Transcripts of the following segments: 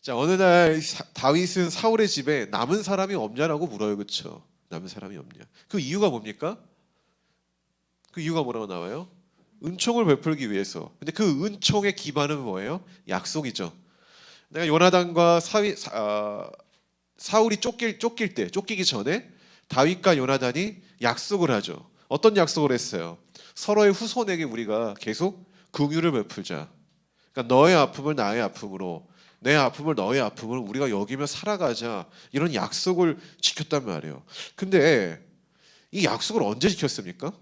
자, 어느 날 다윗은 사울의 집에 남은 사람이 없냐라고 물어요. 그렇죠? 남은 사람이 없냐. 그 이유가 뭡니까? 그 이유가 뭐라고 나와요? 은총을 베풀기 위해서. 근데 그 은총의 기반은 뭐예요? 약속이죠. 내가 요나단과 사울이 쫓기기 전에 다윗과 요나단이 약속을 하죠. 어떤 약속을 했어요? 서로의 후손에게 우리가 계속 긍휼을 베풀자. 그러니까 너의 아픔을 나의 아픔으로, 내 아픔을 너의 아픔으로 우리가 여기며 살아가자. 이런 약속을 지켰단 말이에요. 근데 이 약속을 언제 지켰습니까?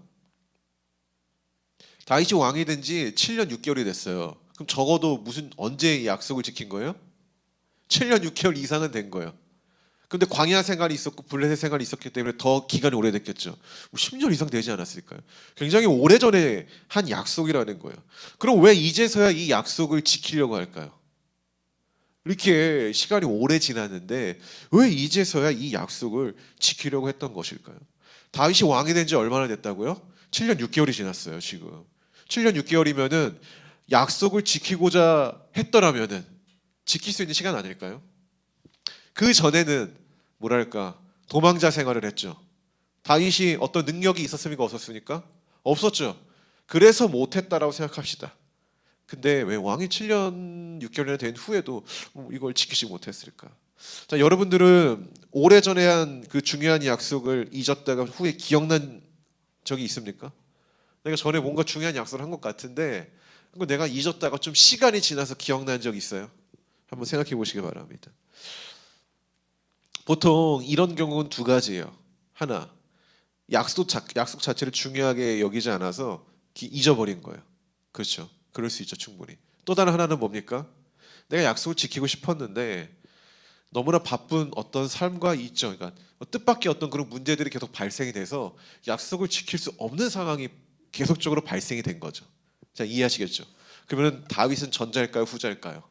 다윗이 왕이 된 지 7년 6개월이 됐어요. 그럼 적어도 언제 이 약속을 지킨 거예요? 7년 6개월 이상은 된 거예요. 근데 광야 생활이 있었고 블레셋 생활이 있었기 때문에 더 기간이 오래됐겠죠. 10년 이상 되지 않았을까요? 굉장히 오래전에 한 약속이라는 거예요. 그럼 왜 이제서야 이 약속을 지키려고 할까요? 이렇게 시간이 오래 지났는데 왜 이제서야 이 약속을 지키려고 했던 것일까요? 다윗이 왕이 된 지 얼마나 됐다고요? 7년 6개월이 지났어요. 지금 7년 6개월이면은 약속을 지키고자 했더라면은 지킬 수 있는 시간 아닐까요? 그 전에는 뭐랄까 도망자 생활을 했죠. 다윗이 어떤 능력이 있었습니까? 없었습니까? 없었죠. 그래서 못했다라고 생각합시다. 근데 왜 왕이 7년 6개월이나 된 후에도 이걸 지키지 못했을까? 자, 여러분들은 오래전에 한 그 중요한 약속을 잊었다가 후에 기억난 적이 있습니까? 내가 전에 뭔가 중요한 약속을 한 것 같은데 그거 내가 잊었다가 좀 시간이 지나서 기억난 적 있어요? 한번 생각해 보시기 바랍니다. 보통 이런 경우는 두 가지예요. 하나, 약속 자체를 중요하게 여기지 않아서 잊어버린 거예요. 그렇죠. 그럴 수 있죠, 충분히. 또 다른 하나는 뭡니까? 내가 약속을 지키고 싶었는데 너무나 바쁜 어떤 삶과 있죠. 그러니까 뜻밖의 어떤 그런 문제들이 계속 발생이 돼서 약속을 지킬 수 없는 상황이 계속적으로 발생이 된 거죠. 자, 이해하시겠죠? 그러면 다윗은 전자일까요, 후자일까요?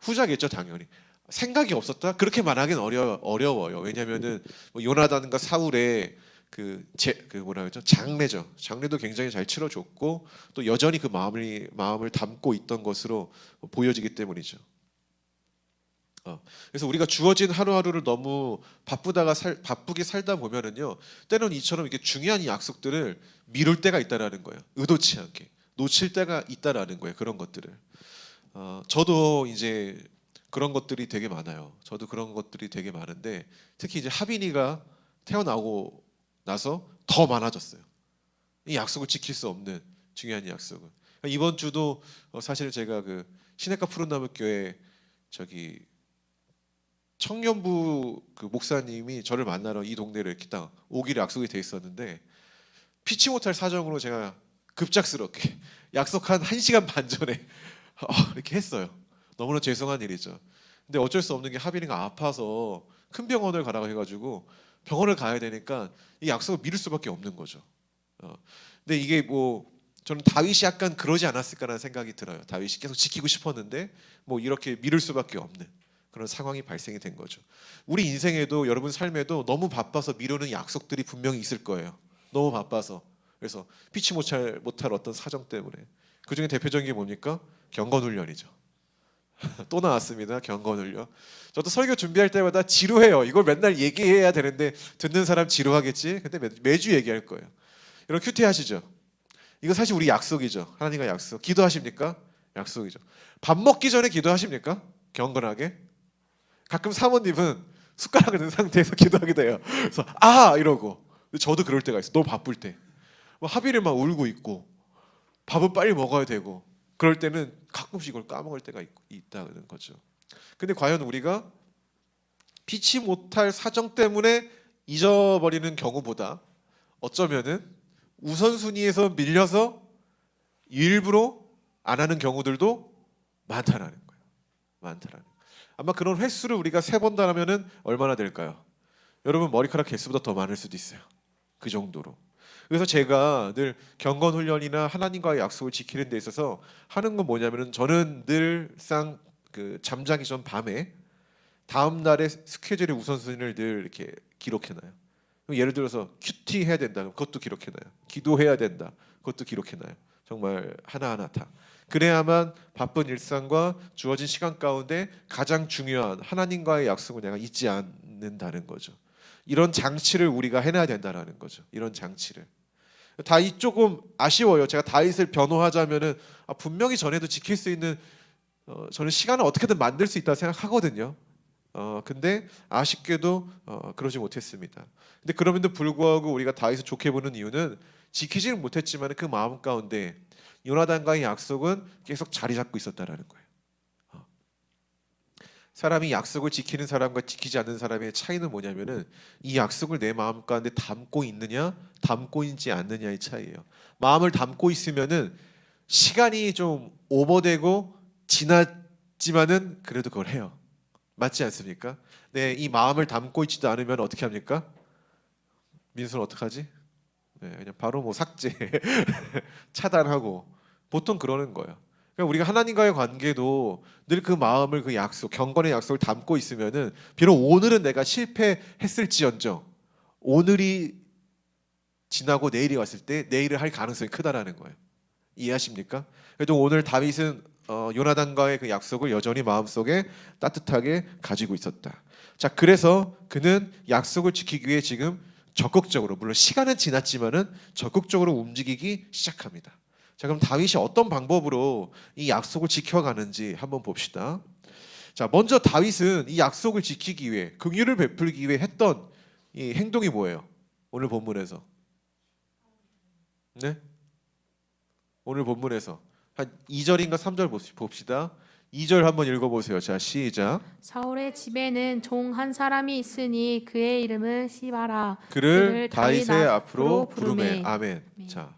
후자겠죠, 당연히. 생각이 없었다? 그렇게 말하기는 어려워요. 왜냐하면은 뭐 요나단과 사울의 그 뭐라 그러죠? 장례죠. 장례도 굉장히 잘 치러줬고 또 여전히 그 마음을 담고 있던 것으로 보여지기 때문이죠. 그래서 우리가 주어진 하루하루를 너무 바쁘게 살다 보면은요, 때로는 이처럼 이렇게 중요한 약속들을 미룰 때가 있다라는 거예요. 의도치 않게 놓칠 때가 있다라는 거예요. 그런 것들을. 저도 이제 그런 것들이 되게 많아요. 저도 그런 것들이 되게 많은데 특히 이제 하빈이가 태어나고 나서 더 많아졌어요. 이 약속을 지킬 수 없는 중요한 약속을. 이번 주도 사실 제가 그 시내가 푸른나무 교회 저기 청년부 그 목사님이 저를 만나러 이 동네로 이렇게 딱 오기로 약속이 돼 있었는데 피치 못할 사정으로 제가 급작스럽게 약속한 1시간 반 전에 이렇게 했어요. 너무나 죄송한 일이죠. 근데 어쩔 수 없는 게 하빈이가 아파서 큰 병원을 가라고 해가지고 병원을 가야 되니까 이 약속을 미룰 수밖에 없는 거죠. 어. 근데 이게 뭐 저는 다윗이 약간 그러지 않았을까라는 생각이 들어요. 다윗이 계속 지키고 싶었는데 뭐 이렇게 미룰 수밖에 없는 그런 상황이 발생이 된 거죠. 우리 인생에도 여러분 삶에도 너무 바빠서 미루는 약속들이 분명히 있을 거예요. 너무 바빠서. 그래서 피치 못할 어떤 사정 때문에. 그 중에 대표적인 게 뭡니까? 경건훈련이죠. 또 나왔습니다. 경건훈련. 저도 설교 준비할 때마다 지루해요. 이걸 맨날 얘기해야 되는데 듣는 사람 지루하겠지. 근데 매주 얘기할 거예요. 여러분 큐티 하시죠? 이거 사실 우리 약속이죠. 하나님과 약속. 기도하십니까? 약속이죠. 밥 먹기 전에 기도하십니까? 경건하게. 가끔 사모님은 숟가락을 든 상태에서 기도하게 돼요. 그래서 이러고. 저도 그럴 때가 있어. 너무 바쁠 때. 하비를 막 울고 있고 밥은 빨리 먹어야 되고 그럴 때는 가끔씩 이걸 까먹을 때가 있다는 거죠. 근데 과연 우리가 피치 못할 사정 때문에 잊어버리는 경우보다 어쩌면은 우선순위에서 밀려서 일부러 안 하는 경우들도 많다라는 거예요. 많다라는. 아마 그런 횟수를 우리가 세본다면은 얼마나 될까요? 여러분 머리카락 개수보다 더 많을 수도 있어요. 그 정도로. 그래서 제가 늘 경건 훈련이나 하나님과의 약속을 지키는 데 있어서 하는 건 뭐냐면은 저는 늘상 그 잠자기 전 밤에 다음 날의 스케줄의 우선순위를 늘 이렇게 기록해놔요. 예를 들어서 큐티 해야 된다. 그것도 기록해놔요. 기도해야 된다. 그것도 기록해놔요. 정말 하나하나 다. 그래야만 바쁜 일상과 주어진 시간 가운데 가장 중요한 하나님과의 약속을 내가 잊지 않는다는 거죠. 이런 장치를 우리가 해놔야 된다는 거죠. 이런 장치를. 다윗 조금 아쉬워요. 제가 다윗을 변호하자면은 분명히 전에도 지킬 수 있는 저는 시간을 어떻게든 만들 수 있다고 생각하거든요. 근데 아쉽게도 그러지 못했습니다. 근데 그럼에도 불구하고 우리가 다윗을 좋게 보는 이유는 지키지는 못했지만 그 마음 가운데 요나단과의 약속은 계속 자리 잡고 있었다라는 거예요. 사람이 약속을 지키는 사람과 지키지 않는 사람의 차이는 뭐냐면은 이 약속을 내 마음 가운데 담고 있느냐, 담고 있지 않느냐의 차이예요. 마음을 담고 있으면은 시간이 좀 오버되고 지났지만은 그래도 그걸 해요. 맞지 않습니까? 네, 이 마음을 담고 있지도 않으면 어떻게 합니까? 민수는 어떡하지? 네, 그냥 바로 뭐 삭제, 차단하고 보통 그러는 거예요. 그러니까 우리가 하나님과의 관계도 늘 그 마음을 그 약속, 경건의 약속을 담고 있으면은 비록 오늘은 내가 실패했을지언정 오늘이 지나고 내일이 왔을 때 내일을 할 가능성이 크다라는 거예요. 이해하십니까? 그래도 오늘 다윗은 요나단과의 그 약속을 여전히 마음속에 따뜻하게 가지고 있었다. 자, 그래서 그는 약속을 지키기 위해 지금 적극적으로, 물론 시간은 지났지만은 적극적으로 움직이기 시작합니다. 자, 그럼 다윗이 어떤 방법으로 이 약속을 지켜가는지 한번 봅시다. 자, 먼저 다윗은 이 약속을 지키기 위해 긍휼을 베풀기 위해 했던 이 행동이 뭐예요? 오늘 본문에서. 네? 오늘 본문에서 한 2절인가 3절 봅시다. 2절 한번 읽어보세요. 자, 시작. 사울의 집에는 종 한 사람이 있으니 그의 이름은 시바라. 그를 다윗의 다윗 앞으로 부르매. 부르매. 아멘. 자,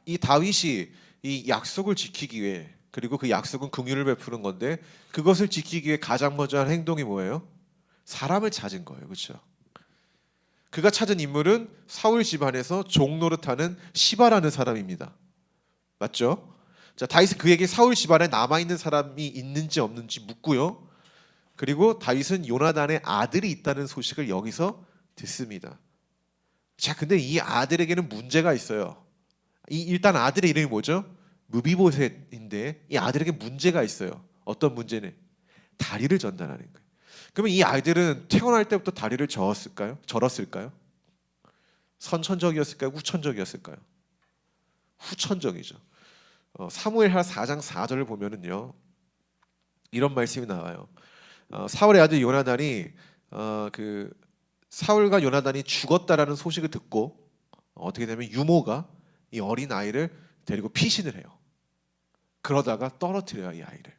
이 다윗이 이 약속을 지키기 위해, 그리고 그 약속은 긍휼을 베푸는 건데 그것을 지키기 위해 가장 먼저 한 행동이 뭐예요? 사람을 찾은 거예요. 그렇죠? 그가 찾은 인물은 사울 집안에서 종 노릇하는 시바라는 사람입니다. 맞죠? 자, 다윗은 그에게 사울 집안에 남아 있는 사람이 있는지 없는지 묻고요. 그리고 다윗은 요나단의 아들이 있다는 소식을 여기서 듣습니다. 자, 근데 이 아들에게는 문제가 있어요. 일단 아들의 이름이 뭐죠? 무비보셋인데 이 아들에게 문제가 있어요. 어떤 문제는? 다리를 전다라는 거예요. 그러면 이 아이들은 태어날 때부터 다리를 저었을까요? 절었을까요? 선천적이었을까요? 후천적이었을까요? 후천적이죠. 사무엘하 4장 4절을 보면은요, 이런 말씀이 나와요. 사울의 아들 요나단이 그 사울과 요나단이 죽었다라는 소식을 듣고 어떻게 되면 유모가 이 어린 아이를 데리고 피신을 해요. 그러다가 떨어뜨려요, 이 아이를.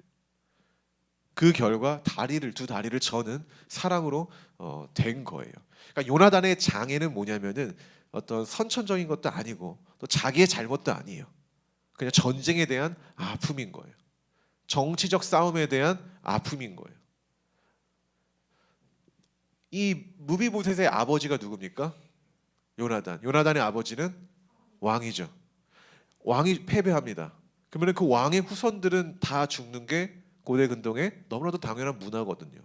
그 결과 두 다리를 저는 사랑으로 된 거예요. 그러니까 요나단의 장애는 뭐냐면은 어떤 선천적인 것도 아니고 또 자기의 잘못도 아니에요. 그냥 전쟁에 대한 아픔인 거예요. 정치적 싸움에 대한 아픔인 거예요. 이 무비보셋의 아버지가 누굽니까? 요나단. 요나단의 아버지는 왕이죠. 왕이 패배합니다. 그러면 그 왕의 후손들은 다 죽는 게 고대 근동의 너무나도 당연한 문화거든요.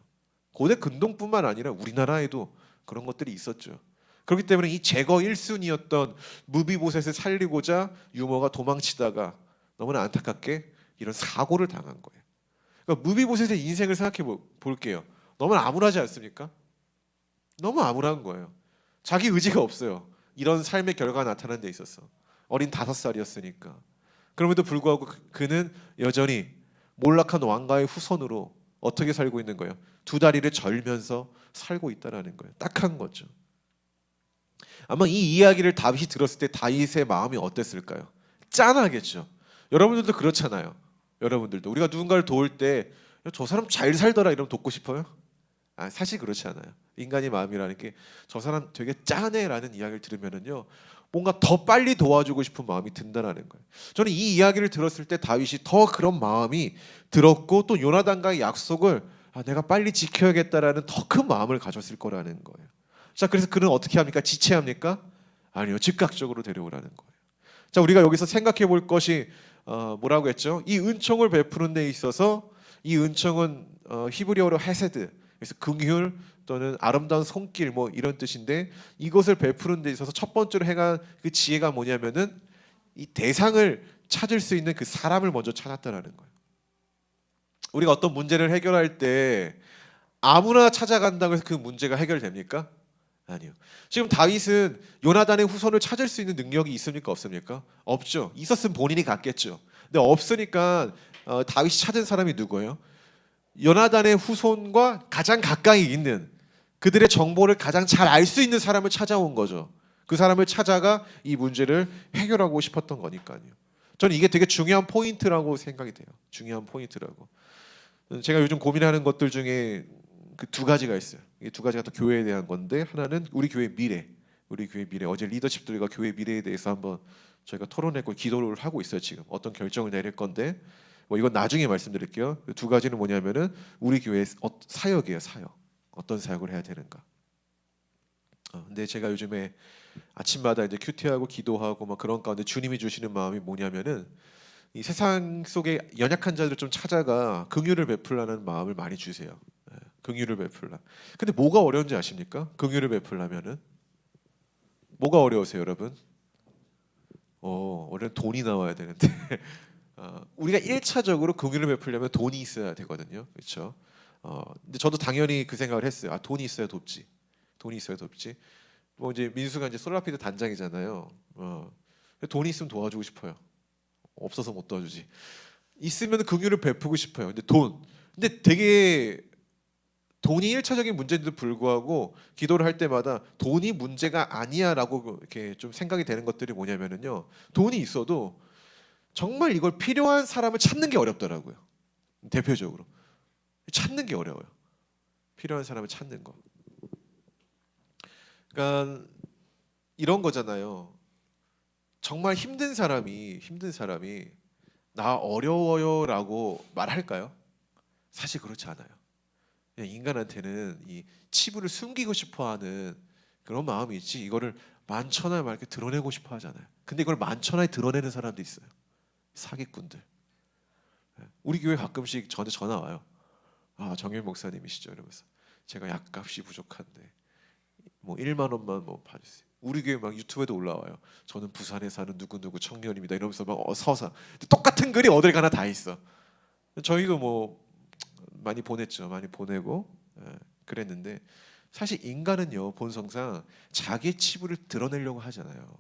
고대 근동뿐만 아니라 우리나라에도 그런 것들이 있었죠. 그렇기 때문에 이 제거 1순위였던 무비보셋을 살리고자 유모가 도망치다가 너무나 안타깝게 이런 사고를 당한 거예요. 그러니까 무비보셋의 인생을 생각해 볼게요. 너무 암울하지 않습니까? 너무 암울한 거예요. 자기 의지가 없어요. 이런 삶의 결과가 나타난 데 있어서. 어린 5살이었으니까. 그럼에도 불구하고 그는 여전히 몰락한 왕가의 후손으로 어떻게 살고 있는 거예요? 두 다리를 절면서 살고 있다라는 거예요. 딱한 거죠. 아마 이 이야기를 다윗이 들었을 때 다윗의 마음이 어땠을까요? 짠하겠죠. 여러분들도 그렇잖아요. 여러분들도 우리가 누군가를 도울 때 저 사람 잘 살더라 이러면 돕고 싶어요? 사실 그렇지 않아요. 인간의 마음이라는 게 저 사람 되게 짠해라는 이야기를 들으면은요, 뭔가 더 빨리 도와주고 싶은 마음이 든다라는 거예요. 저는 이 이야기를 들었을 때 다윗이 더 그런 마음이 들었고 또 요나단과의 약속을 내가 빨리 지켜야겠다라는 더 큰 마음을 가졌을 거라는 거예요. 자, 그래서 그는 어떻게 합니까? 지체합니까? 아니요, 즉각적으로 데려오라는 거예요. 자, 우리가 여기서 생각해 볼 것이 뭐라고 했죠? 이 은총을 베푸는 데 있어서 이 은총은 히브리어로 헤세드, 그래서 긍휼 또는 아름다운 손길 뭐 이런 뜻인데, 이것을 베푸는 데 있어서 첫 번째로 행한 그 지혜가 뭐냐면은 이 대상을 찾을 수 있는 그 사람을 먼저 찾았다라는 거예요. 우리가 어떤 문제를 해결할 때 아무나 찾아간다고 해서 그 문제가 해결됩니까? 아니요. 지금 다윗은 요나단의 후손을 찾을 수 있는 능력이 있습니까? 없습니까? 없죠. 있었으면 본인이 갔겠죠. 근데 없으니까 다윗이 찾은 사람이 누구예요? 요나단의 후손과 가장 가까이 있는, 그들의 정보를 가장 잘 알 수 있는 사람을 찾아온 거죠. 그 사람을 찾아가 이 문제를 해결하고 싶었던 거니까요. 저는 이게 되게 중요한 포인트라고 생각이 돼요. 중요한 포인트라고. 제가 요즘 고민하는 것들 중에 그 두 가지가 있어요. 이 두 가지가 또 교회에 대한 건데, 하나는 우리 교회 미래. 우리 교회 미래. 어제 리더십들과 교회 미래에 대해서 한번 저희가 토론했고 기도를 하고 있어요. 지금 어떤 결정을 내릴 건데, 뭐 이건 나중에 말씀드릴게요. 그 두 가지는 뭐냐면은 우리 교회 사역이에요. 사역. 어떤 사역을 해야 되는가. 근데 제가 요즘에 아침마다 이제 큐티하고 기도하고 막 그런 가운데 주님이 주시는 마음이 뭐냐면은 이 세상 속에 연약한 자들을 좀 찾아가 긍휼을 베풀라는 마음을 많이 주세요. 긍휼을 베풀라. 근데 뭐가 어려운지 아십니까? 긍휼을 베풀려면은 뭐가 어려우세요, 여러분? 어려운 돈이 나와야 되는데 우리가 1차적으로 긍휼을 베풀려면 돈이 있어야 되거든요. 그렇죠? 근데 저도 당연히 그 생각을 했어요. 돈이 있어야 돕지. 돈이 있어야 돕지. 뭐 이제 민수가 이제 솔라피드 단장이잖아요. 돈이 있으면 도와주고 싶어요. 없어서 못 도와주지. 있으면 긍휼을 베푸고 싶어요. 근데 되게 돈이 1차적인 문제인데도 불구하고 기도를 할 때마다 돈이 문제가 아니야라고 이렇게 좀 생각이 되는 것들이 뭐냐면은요. 돈이 있어도 정말 이걸 필요한 사람을 찾는 게 어렵더라고요. 대표적으로 찾는 게 어려워요. 필요한 사람을 찾는 거. 그러니까 이런 거잖아요. 정말 힘든 사람이 나 어려워요라고 말할까요? 사실 그렇지 않아요. 그냥 인간한테는 이 치부를 숨기고 싶어하는 그런 마음이 있지, 이거를 만천하에 막 이렇게 드러내고 싶어 하잖아요. 근데 이걸 만천하에 드러내는 사람도 있어요. 사기꾼들. 우리 교회 가끔씩 저한테 전화 와요. 정일 목사님이시죠? 이러면서 제가 약값이 부족한데 뭐 1만 원만 뭐 봐주세요. 우리 교회 막 유튜브에도 올라와요. 저는 부산에 사는 누구누구 청년입니다. 이러면서 막 서사. 똑같은 글이 어딜 가나 다 있어. 저희도 뭐 많이 보냈죠. 많이 보내고 그랬는데 사실 인간은요 본성상 자기의 치부를 드러내려고 하잖아요.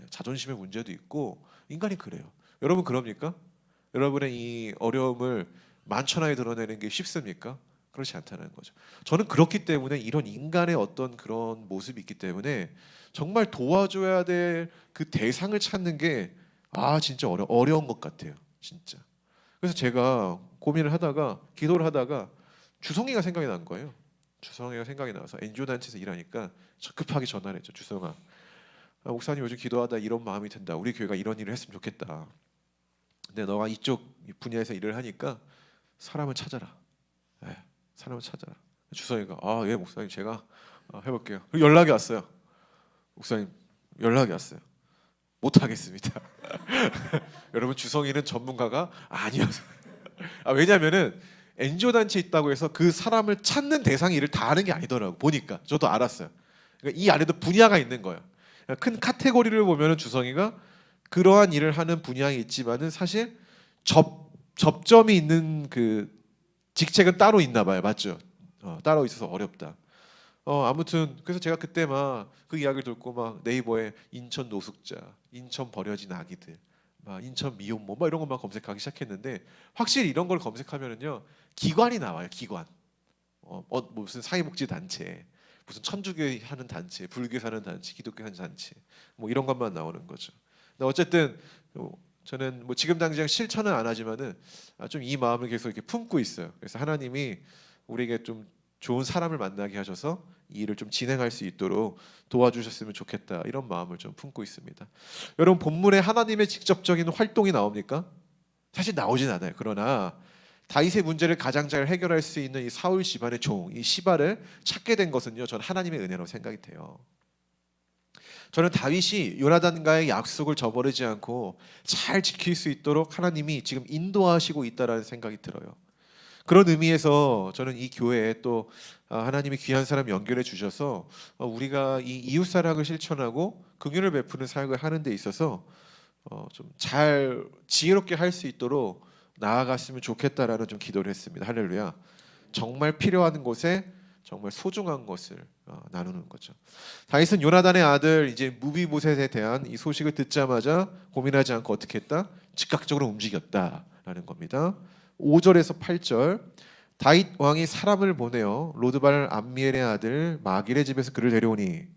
자존심의 문제도 있고 인간이 그래요. 여러분 그럽니까? 여러분의 이 어려움을 만천하에 드러내는 게 쉽습니까? 그렇지 않다는 거죠. 저는 그렇기 때문에 이런 인간의 어떤 그런 모습이 있기 때문에 정말 도와줘야 될 그 대상을 찾는 게 진짜 어려운 것 같아요. 진짜. 그래서 제가 고민을 하다가 기도를 하다가 주성이가 생각이 난 거예요. 주성이가 생각이 나서 NGO 단체에서 일하니까 급하게 전화를 했죠. 주성아, 목사님 요즘 기도하다 이런 마음이 든다. 우리 교회가 이런 일을 했으면 좋겠다. 근데 너가 이쪽 분야에서 일을 하니까 사람을 찾아라. 사람을 찾아라. 주성이가 예 목사님 제가 해볼게요. 그리고 연락이 왔어요. 목사님 연락이 왔어요. 못하겠습니다. 여러분 주성이는 전문가가 아니어서 왜냐면은 NGO 단체 있다고 해서 그 사람을 찾는 대상이 일을 다 하는 게 아니더라고. 보니까 저도 알았어요. 그러니까 이 안에도 분야가 있는 거예요. 큰 카테고리를 보면은 주성이가 그러한 일을 하는 분야에 있지만은 사실 접점이 있는 그 직책은 따로 있나 봐요. 맞죠? 따로 있어서 어렵다. 아무튼 그래서 제가 그때 막 그 이야기를 듣고 막 네이버에 인천 노숙자, 인천 버려진 아기들, 막 인천 미혼모 막 이런 것만 검색하기 시작했는데 확실히 이런 걸 검색하면은요 기관이 나와요. 기관. 무슨 사회복지 단체, 무슨 천주교 하는 단체, 불교 하는 단체, 기독교 하는 단체, 뭐 이런 것만 나오는 거죠. 근데 어쨌든 저는 뭐 지금 당장 실천은 안 하지만은 좀 이 마음을 계속 이렇게 품고 있어요. 그래서 하나님이 우리에게 좀 좋은 사람을 만나게 하셔서 이 일을 좀 진행할 수 있도록 도와주셨으면 좋겠다, 이런 마음을 좀 품고 있습니다. 여러분 본문에 하나님의 직접적인 활동이 나옵니까? 사실 나오진 않아요. 그러나 다윗의 문제를 가장 잘 해결할 수 있는 이 사울 집안의 종, 이 시바를 찾게 된 것은요, 저는 하나님의 은혜라고 생각이 돼요. 저는 다윗이 요나단과의 약속을 저버리지 않고 잘 지킬 수 있도록 하나님이 지금 인도하시고 있다라는 생각이 들어요. 그런 의미에서 저는 이 교회에 또 하나님이 귀한 사람 연결해 주셔서 우리가 이 이웃 사랑을 실천하고 긍휼을 베푸는 사역을 하는 데 있어서 좀 잘 지혜롭게 할 수 있도록 나아갔으면 좋겠다라는 좀 기도를 했습니다. 할렐루야. 정말 필요한 곳에 정말 소중한 것을 나누는 거죠. 다윗은 요나단의 아들 이제 무비보셋에 대한 이 소식을 듣자마자 고민하지 않고 어떻게 했다? 즉각적으로 움직였다라는 겁니다. 5절에서 8절 다윗 왕이 사람을 보내어 로드발 암미엘의 아들 마길의 집에서 그를 데려오니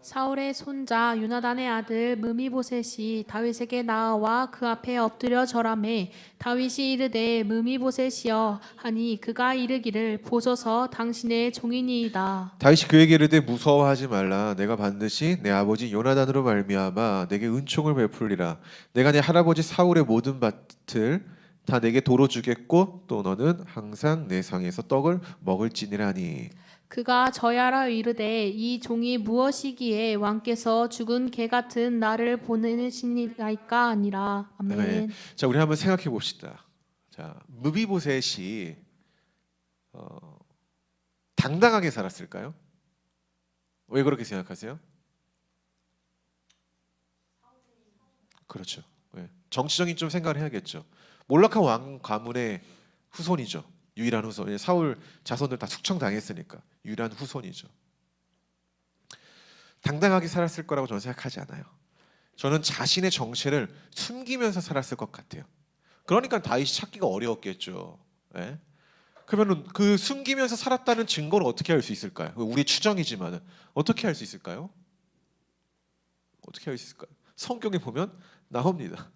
사울의 손자 요나단의 아들 무미보셋이 다윗에게 나아와 그 앞에 엎드려 절하매 다윗이 이르되 무미보셋이여 하니 그가 이르기를 보소서 당신의 종이니이다. 다윗이 그에게 이르되 무서워하지 말라 내가 반드시 내 아버지 요나단으로 말미암아 내게 은총을 베풀리라 내가 내 할아버지 사울의 모든 밭을 다 내게 도로 주겠고 또 너는 항상 내 상에서 떡을 먹을지니라니. 그가 저야라 이르되 이 종이 무엇이기에 왕께서 죽은 개 같은 나를 보내시니까 아니라. 아멘. 네. 자, 우리 한번 생각해 봅시다. 자, 무비보셋이 당당하게 살았을까요? 왜 그렇게 생각하세요? 그렇죠. 네. 정치적인 좀 생각을 해야겠죠. 몰락한 왕 가문의 후손이죠. 유일한 후손. 사울 자손들 다 숙청당했으니까 유일한 후손이죠. 당당하게 살았을 거라고 저는 생각하지 않아요. 저는 자신의 정체를 숨기면서 살았을 것 같아요. 그러니까 다윗이 찾기가 어려웠겠죠. 예? 그러면 그 숨기면서 살았다는 증거를 어떻게 할 수 있을까요? 우리 추정이지만 어떻게 할 수 있을까요? 어떻게 할 수 있을까요? 성경에 보면 나옵니다.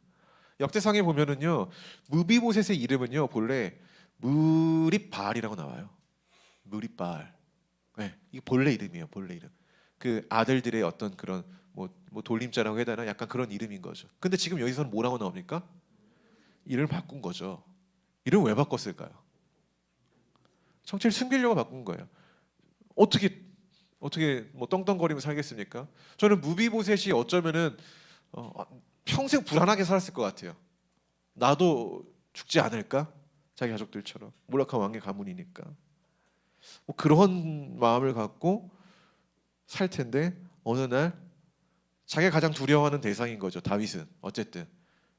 역대상에 보면은요 무비보셋의 이름은요 본래 무립발이라고 나와요. 무립발. 네, 이게 본래 이름이에요. 본래 이름. 그 아들들의 어떤 그런 뭐 돌림자라고 해야 되나 약간 그런 이름인 거죠. 근데 지금 여기서는 뭐라고 나옵니까? 이름을 바꾼 거죠. 이름 왜 바꿨을까요? 정체를 숨기려고 바꾼 거예요. 어떻게 뭐 떵떵거리며 살겠습니까? 저는 무비보셋이 어쩌면은 평생 불안하게 살았을 것 같아요. 나도 죽지 않을까? 자기 가족들처럼 몰락한 왕의 가문이니까 뭐 그런 마음을 갖고 살 텐데 어느 날 자기가 가장 두려워하는 대상인 거죠. 다윗은 어쨌든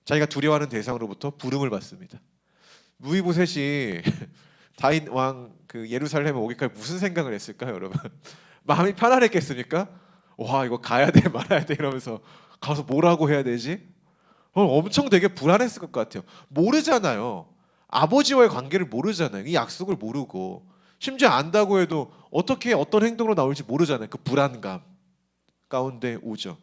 자기가 두려워하는 대상으로부터 부름을 받습니다. 무비보셋이 다윗 왕 그 예루살렘에 오기까지 무슨 생각을 했을까요, 여러분? 마음이 편안했겠습니까? 와 이거 가야 돼 말아야 돼 이러면서 가서 뭐라고 해야 되지? 엄청 되게 불안했을 것 같아요. 모르잖아요. 아버지와의 관계를 모르잖아요. 이 약속을 모르고 심지어 안다고 해도 어떻게 어떤 행동으로 나올지 모르잖아요. 그 불안감 가운데 오죠.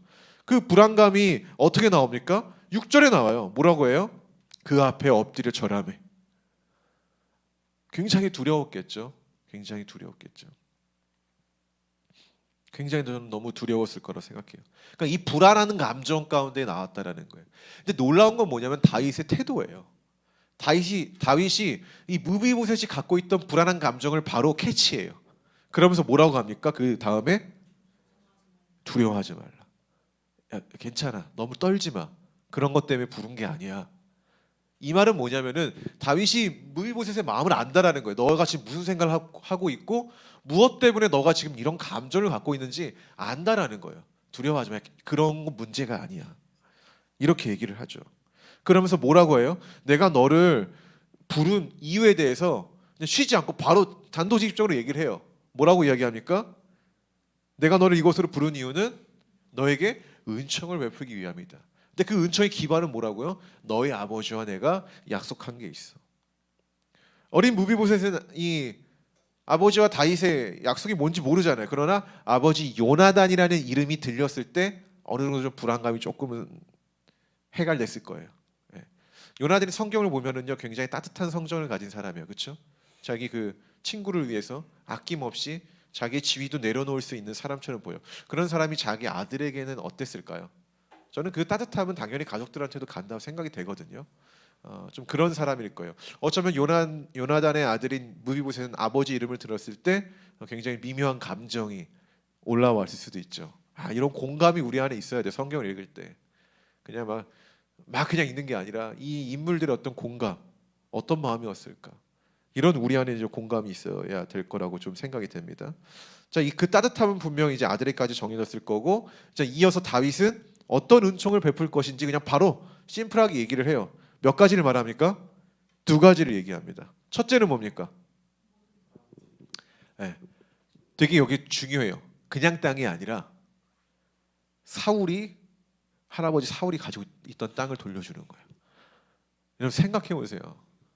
그 불안감이 어떻게 나옵니까? 6절에 나와요. 뭐라고 해요? 그 앞에 엎드려 절하매. 굉장히 두려웠겠죠. 굉장히 두려웠겠죠. 굉장히 저는 너무 두려웠을 거라 생각해요. 그러니까 이 불안한 감정 가운데 나왔다라는 거예요. 근데 놀라운 건 뭐냐면 다윗의 태도예요. 다윗이 이 무비보셋이 갖고 있던 불안한 감정을 바로 캐치해요. 그러면서 뭐라고 합니까? 그 다음에 두려워하지 말라. 야, 괜찮아. 너무 떨지 마. 그런 것 때문에 부른 게 아니야. 이 말은 뭐냐면은 다윗이 무비보셋의 마음을 안다라는 거예요. 너가 지금 무슨 생각을 하고 있고 무엇 때문에 너가 지금 이런 감정을 갖고 있는지 안다라는 거예요. 두려워하지 마. 그런 건 문제가 아니야. 이렇게 얘기를 하죠. 그러면서 뭐라고 해요? 내가 너를 부른 이유에 대해서 쉬지 않고 바로 단도직입적으로 얘기를 해요. 뭐라고 이야기합니까? 내가 너를 이곳으로 부른 이유는 너에게 은총을 베풀기 위함이다. 근데 그 은총의 기반은 뭐라고요? 너의 아버지와 내가 약속한 게 있어. 어린 무비보셋은 이 아버지와 다윗의 약속이 뭔지 모르잖아요. 그러나 아버지 요나단이라는 이름이 들렸을 때 어느 정도 좀 불안감이 조금은 해갈됐을 거예요. 예. 요나단이 성경을 보면은요 굉장히 따뜻한 성정을 가진 사람이에요. 그렇죠? 자기 그 친구를 위해서 아낌없이 자기의 지위도 내려놓을 수 있는 사람처럼 보여. 그런 사람이 자기 아들에게는 어땠을까요? 저는 그 따뜻함은 당연히 가족들한테도 간다고 생각이 되거든요. 좀 그런 사람일 거예요. 어쩌면 요나단의 아들인 무비보셋은 아버지 이름을 들었을 때 굉장히 미묘한 감정이 올라왔을 수도 있죠. 이런 공감이 우리 안에 있어야 돼. 성경을 읽을 때 그냥 막 그냥 있는 게 아니라 이 인물들의 어떤 공감, 어떤 마음이었을까? 이런 우리 안에 이제 공감이 있어야 될 거라고 좀 생각이 됩니다. 자, 그 따뜻함은 분명히 이제 아들에게까지 정해졌을 거고, 자, 이어서 다윗은 어떤 은총을 베풀 것인지 그냥 바로 심플하게 얘기를 해요. 몇 가지를 말합니까? 두 가지를 얘기합니다. 첫째는 뭡니까? 네, 되게 여기 중요해요. 그냥 땅이 아니라 할아버지 사울이 가지고 있던 땅을 돌려주는 거예요. 여러분 생각해 보세요.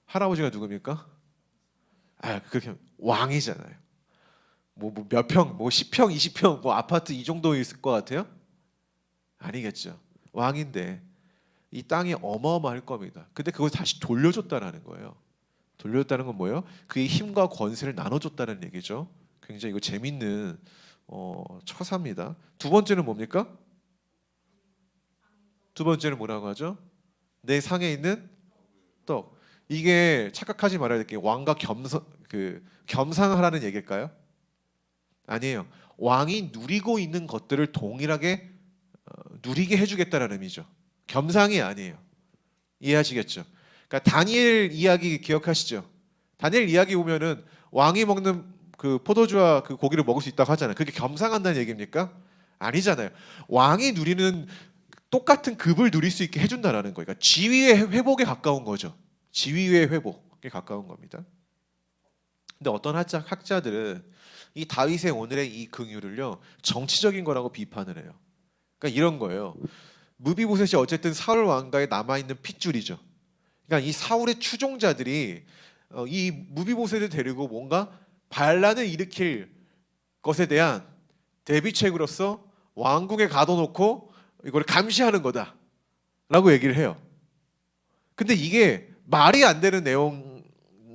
할아버지가 누굽니까? 그렇게 왕이잖아요. 뭐 몇 평, 뭐 10평, 20평, 뭐 아파트 이 정도 있을 것 같아요? 아니겠죠. 왕인데 이 땅이 어마어마할 겁니다. 근데 그걸 다시 돌려줬다라는 거예요. 돌려줬다는 건 뭐예요? 그의 힘과 권세를 나눠줬다는 얘기죠. 굉장히 이거 재밌는 처사입니다. 두 번째는 뭡니까? 두 번째는 뭐라고 하죠? 내 상에 있는 떡. 이게 착각하지 말아야 될 게 왕과 겸상하라는 얘기일까요? 아니에요. 왕이 누리고 있는 것들을 동일하게 누리게 해주겠다라는 의미죠. 겸상이 아니에요. 이해하시겠죠? 그러니까 다니엘 이야기 기억하시죠? 다니엘 이야기 보면은 왕이 먹는 그 포도주와 그 고기를 먹을 수 있다고 하잖아요. 그게 겸상한다는 얘기입니까? 아니잖아요. 왕이 누리는 똑같은 급을 누릴 수 있게 해준다라는 거예요. 그러니까 지위의 회복에 가까운 거죠. 지위의 회복에 가까운 겁니다. 근데 어떤 학자들은 이 다윗의 오늘의 이 긍휼을요 정치적인 거라고 비판을 해요. 그러니까 이런 거예요. 무비보셋이 어쨌든 사울 왕가에 남아 있는 핏줄이죠. 그러니까 이 사울의 추종자들이 이 무비보셋을 데리고 뭔가 반란을 일으킬 것에 대한 대비책으로서 왕궁에 가둬놓고 이걸 감시하는 거다라고 얘기를 해요. 근데 이게 말이 안 되는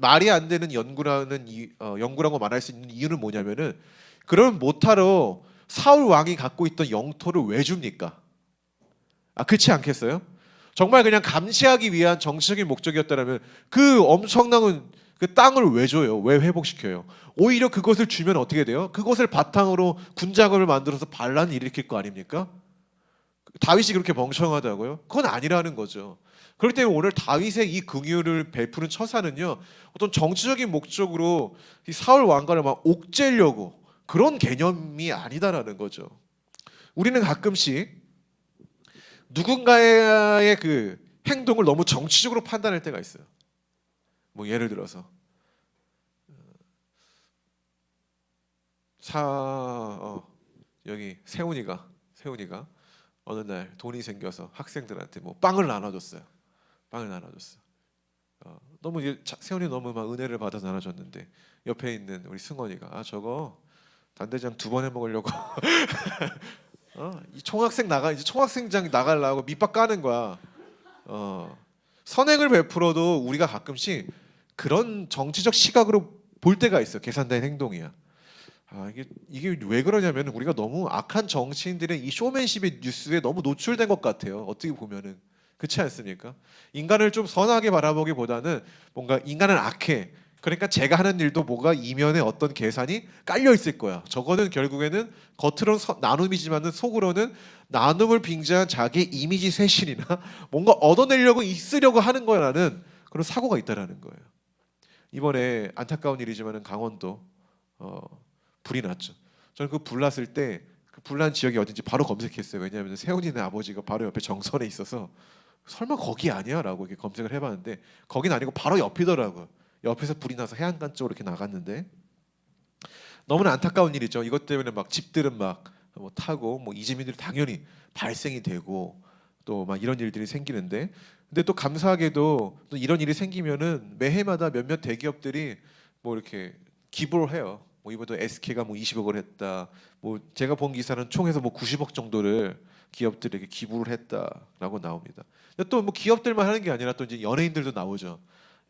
말이 안 되는 연구라고 말할 수 있는 이유는 뭐냐면은 그런 못하러 사울 왕이 갖고 있던 영토를 왜 줍니까? 그렇지 않겠어요? 정말 그냥 감시하기 위한 정치적인 목적이었다면 그 엄청난 그 땅을 왜 줘요? 왜 회복시켜요? 오히려 그것을 주면 어떻게 돼요? 그것을 바탕으로 군작업을 만들어서 반란을 일으킬 거 아닙니까? 다윗이 그렇게 멍청하다고요? 그건 아니라는 거죠. 그렇기 때문에 오늘 다윗의 이 긍휼을 베푸는 처사는요 어떤 정치적인 목적으로 이 사울 왕가를 막 옥죄려고 그런 개념이 아니다라는 거죠. 우리는 가끔씩 누군가의 그 행동을 너무 정치적으로 판단할 때가 있어요. 뭐 예를 들어서 여기 세훈이가 어느 날 돈이 생겨서 학생들한테 뭐 빵을 나눠줬어요. 너무 세훈이 너무 막 은혜를 받아서 나눠줬는데 옆에 있는 우리 승원이가 저거 단대장 2번 해 먹으려고 이 이제 총학생장 나가려고 밑밥 까는 거야. 선행을 베풀어도 우리가 가끔씩 그런 정치적 시각으로 볼 때가 있어요. 계산된 행동이야. 이게 왜 그러냐면 우리가 너무 악한 정치인들의 이 쇼맨십의 뉴스에 너무 노출된 것 같아요. 어떻게 보면은 그렇지 않습니까? 인간을 좀 선하게 바라보기보다는 뭔가 인간은 악해. 그러니까 제가 하는 일도 뭐가 이면에 어떤 계산이 깔려 있을 거야. 저거는 결국에는 겉으로는 나눔이지만은 속으로는 나눔을 빙자한 자기 이미지 쇄신이나 뭔가 얻어내려고 있으려고 하는 거라는 그런 사고가 있다라는 거예요. 이번에 안타까운 일이지만은 강원도 불이 났죠. 저는 그 불 났을 때 그 불난 지역이 어딘지 바로 검색했어요. 왜냐하면 세훈이네 아버지가 바로 옆에 정선에 있어서 설마 거기 아니야라고 이렇게 검색을 해봤는데 거긴 아니고 바로 옆이더라고요. 옆에서 불이 나서 해안가 쪽으로 이렇게 나갔는데 너무나 안타까운 일이죠. 이것 때문에 막 집들은 막 뭐 타고 뭐 이재민들이 당연히 발생이 되고 또 막 이런 일들이 생기는데 근데 또 감사하게도 또 이런 일이 생기면은 매해마다 몇몇 대기업들이 뭐 이렇게 기부를 해요. 뭐 이번에도 SK가 뭐 20억을 했다. 뭐 제가 본 기사는 총해서 뭐 90억 정도를 기업들에게 기부를 했다라고 나옵니다. 근데 또 뭐 기업들만 하는 게 아니라 또 이제 연예인들도 나오죠.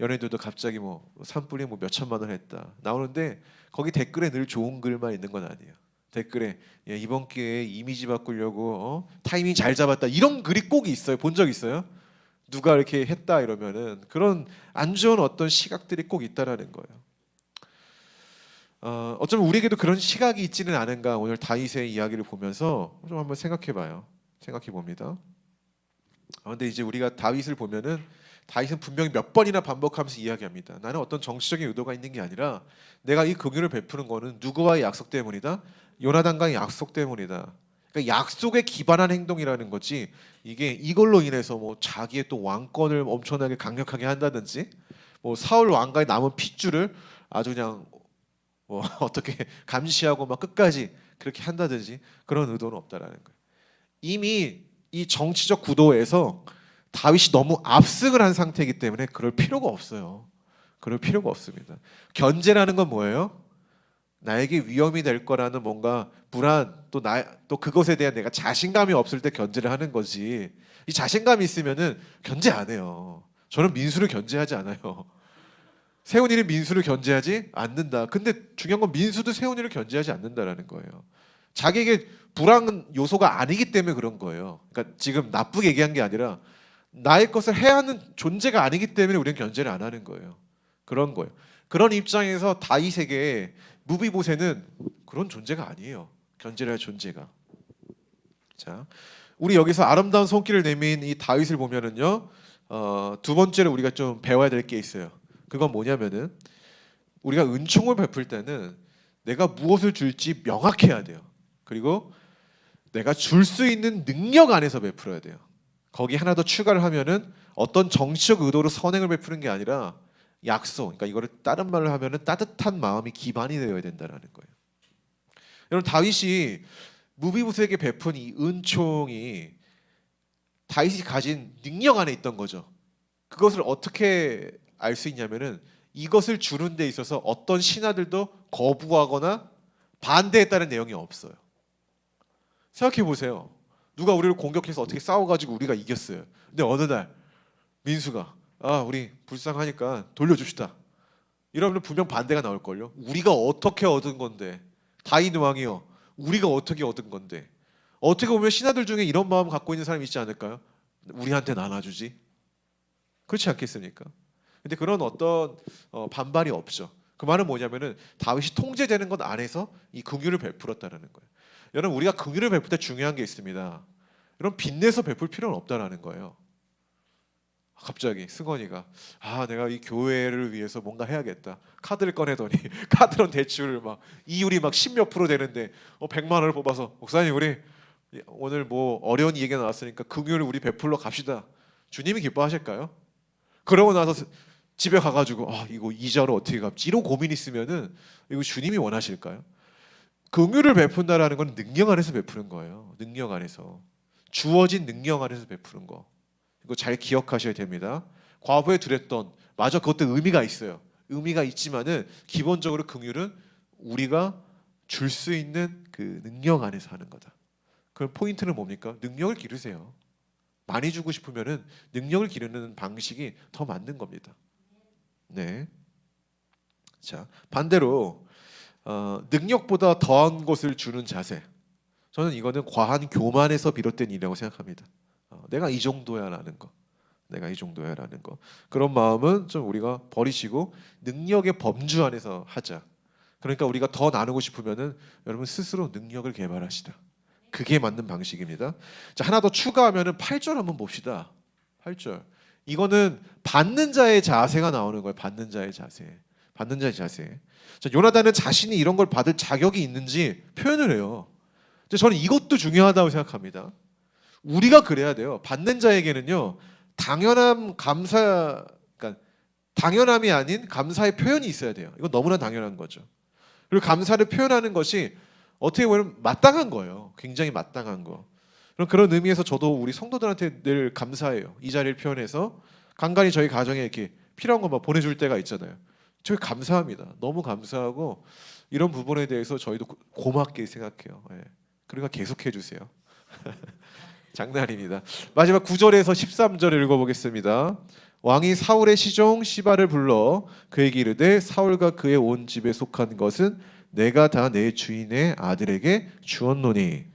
연예인들도 갑자기 뭐 산불이 뭐 몇 천만 원 했다 나오는데 거기 댓글에 늘 좋은 글만 있는 건 아니에요. 댓글에 이번 기회에 이미지 바꾸려고 타이밍 잘 잡았다 이런 글이 꼭 있어요. 본 적 있어요? 누가 이렇게 했다 이러면은 그런 안 좋은 어떤 시각들이 꼭 있다라는 거예요. 어쩌면 우리에게도 그런 시각이 있지는 않은가 오늘 다윗의 이야기를 보면서 좀 한번 생각해봐요. 생각해 봅니다. 근데 이제 우리가 다윗을 보면은 다윗은 분명히 몇 번이나 반복하면서 이야기합니다. 나는 어떤 정치적인 의도가 있는 게 아니라 내가 이 긍휼을 베푸는 거는 누구와의 약속 때문이다. 요나단과의 약속 때문이다. 그러니까 약속에 기반한 행동이라는 거지. 이게 이걸로 인해서 뭐 자기의 또 왕권을 엄청나게 강력하게 한다든지, 뭐 사울 왕가의 남은 핏줄을 아주 그냥 뭐 어떻게 감시하고 막 끝까지 그렇게 한다든지 그런 의도는 없다라는 거예요. 이미 이 정치적 구도에서 다윗이 너무 압승을 한 상태이기 때문에 그럴 필요가 없어요. 그럴 필요가 없습니다. 견제라는 건 뭐예요? 나에게 위험이 될 거라는 뭔가 불안, 또 그것에 대한 내가 자신감이 없을 때 견제를 하는 거지. 이 자신감이 있으면은 견제 안 해요. 저는 민수를 견제하지 않아요. 세훈이는 민수를 견제하지 않는다. 근데 중요한 건 민수도 세훈이를 견제하지 않는다라는 거예요. 자기에게 불안 요소가 아니기 때문에 그런 거예요. 그러니까 지금 나쁘게 얘기한 게 아니라 나의 것을 해야 하는 존재가 아니기 때문에 우리는 견제를 안 하는 거예요. 그런 거예요. 그런 입장에서 다윗에게 무비보셋은 그런 존재가 아니에요. 견제를 할 존재가. 자, 우리 여기서 아름다운 손길을 내민 이 다윗을 보면은요, 두 번째로 우리가 좀 배워야 될 게 있어요. 그건 뭐냐면은 우리가 은총을 베풀 때는 내가 무엇을 줄지 명확해야 돼요. 그리고 내가 줄 수 있는 능력 안에서 베풀어야 돼요. 거기 하나 더 추가를 하면은 어떤 정치적 의도로 선행을 베푸는 게 아니라 약속. 그러니까 이거를 다른 말로 하면은 따뜻한 마음이 기반이 되어야 된다라는 거예요. 여러분 다윗이 무비보셋에게 베푼 이 은총이 다윗이 가진 능력 안에 있던 거죠. 그것을 어떻게 알 수 있냐면은 이것을 주는 데 있어서 어떤 신하들도 거부하거나 반대했다는 내용이 없어요. 생각해 보세요. 누가 우리를 공격해서 어떻게 싸워가지고 우리가 이겼어요. 근데 어느 날 민수가 우리 불쌍하니까 돌려줍시다. 이러면 분명 반대가 나올걸요. 우리가 어떻게 얻은 건데, 다윗 왕이요, 우리가 어떻게 얻은 건데. 어떻게 보면 신하들 중에 이런 마음 갖고 있는 사람이 있지 않을까요? 우리한테 나눠주지. 그렇지 않겠습니까? 근데 그런 어떤 반발이 없죠. 그 말은 뭐냐면은 다윗이 통제되는 것 안에서 이 긍휼을 베풀었다는 거예요. 여러분 우리가 긍휼을 베풀 때 중요한 게 있습니다. 여러분 빚내서 베풀 필요는 없다라는 거예요. 갑자기 승원이가 내가 이 교회를 위해서 뭔가 해야겠다. 카드를 꺼내더니 카드론 대출 막 이율이 막 10몇 프로 되는데 100만 원을 뽑아서 목사님 우리 오늘 뭐 어려운 얘기가 나왔으니까 긍휼을 우리 베풀러 갑시다. 주님이 기뻐하실까요? 그러고 나서 집에 가가지고 이거 이자를 어떻게 갚지? 이런 고민 있으면은 이거 주님이 원하실까요? 긍휼을 베푼다라는 건 능력 안에서 베푸는 거예요. 능력 안에서 주어진 능력 안에서 베푸는 거. 이거 잘 기억하셔야 됩니다. 과부에 드렸던 맞아 그것도 의미가 있어요. 의미가 있지만은 기본적으로 긍휼은 우리가 줄 수 있는 그 능력 안에서 하는 거다. 그 포인트는 뭡니까? 능력을 기르세요. 많이 주고 싶으면은 능력을 기르는 방식이 더 맞는 겁니다. 네. 자 반대로 능력보다 더한 것을 주는 자세. 저는 이거는 과한 교만에서 비롯된 일이라고 생각합니다. 내가 이 정도야라는 거, 내가 이 정도야라는 거. 그런 마음은 좀 우리가 버리시고 능력의 범주 안에서 하자. 그러니까 우리가 더 나누고 싶으면은 여러분 스스로 능력을 개발하시다. 그게 맞는 방식입니다. 자 하나 더 추가하면은 8절 한번 봅시다. 8절. 이거는 받는 자의 자세가 나오는 거예요. 받는 자의 자세. 받는 자의 자세. 자, 요나단은 자신이 이런 걸 받을 자격이 있는지 표현을 해요. 저는 이것도 중요하다고 생각합니다. 우리가 그래야 돼요. 받는 자에게는요, 그러니까 당연함이 아닌 감사의 표현이 있어야 돼요. 이건 너무나 당연한 거죠. 그리고 감사를 표현하는 것이 어떻게 보면 마땅한 거예요. 굉장히 마땅한 거. 그런 의미에서 저도 우리 성도들한테 늘 감사해요. 이 자리를 표현해서 간간히 저희 가정에 이렇게 필요한 거 막 보내줄 때가 있잖아요. 저희 감사합니다. 너무 감사하고 이런 부분에 대해서 저희도 고맙게 생각해요. 예. 그러니까 계속해 주세요. 장난입니다. 마지막 9절에서 13절을 읽어보겠습니다. 왕이 사울의 시종 시바를 불러 그에게 이르되 사울과 그의 온 집에 속한 것은 내가 다 내 주인의 아들에게 주었노니